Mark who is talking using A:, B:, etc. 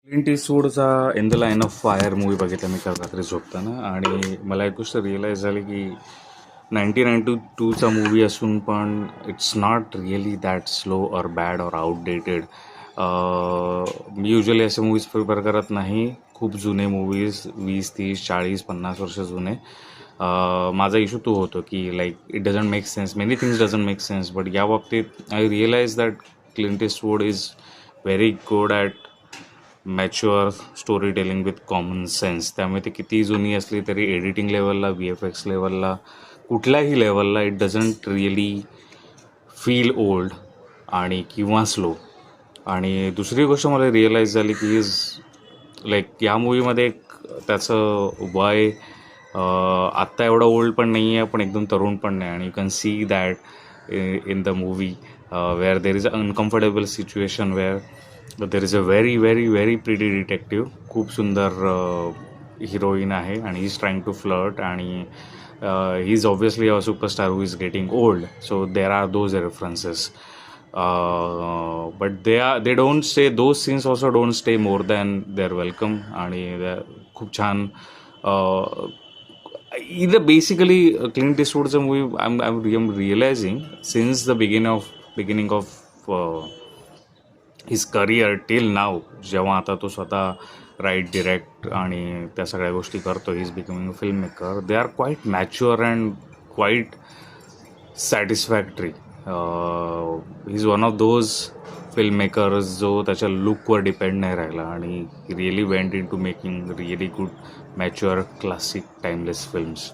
A: Clint इस्टवूडचा in the line of fire movie बघितला मी काल रात्री झोपताना, आणि मला एक गोष्ट रिअलाईज झाली की 1992चा मूवी असून पण it's not really that slow और बॅड और आउटडेटेड. मी युजली असे मूवीज प्रिफर करत नाही. खूप जुने मूवीज 20, 30, 40, 50 वर्ष जुने. माझा इशू तो होतो की like it doesn't make sense, many things doesn't make sense. But या बाबतीत I realise that Clint Eastwood is very good at mature story telling with common sense. त्यामुळे ती किती जुनी असली तरी एडिटिंग लेवलला, VFX लेवलला, कुठल्याही लेवलला it doesn't really feel old आणि किंवा स्लो. आणि दुसरी गोष्ट मला रिअलाईज झाली की इज लाईक या मूवीमध्ये एक त्याचं वय आत्ता एवढं ओल्ड पण नाही आहे, पण एकदम तरुण पण नाही. आणि you can see that in the movie where there is a uncomfortable situation where there is a very very very pretty detective. खूप सुंदर हिरोईन आहे आणि he is trying to flirt, आणि he is obviously a superstar who is getting old. So there are those references. But they don't stay, those scenes also don't stay more than their welcome. आणि खूप छान. इथं basically Clint इस्टवूडचं movie I am realising since the beginning of his career till now, जेव्हा आता तो स्वतः right, direct आणि त्या सगळ्या गोष्टी करतो, he is becoming a film maker. They are quite mature and quite satisfactory. He is one of those film makers जो त्याच्या लुकवर डिपेंड नाही राहिला, आणि he really went into making really good mature classic timeless films.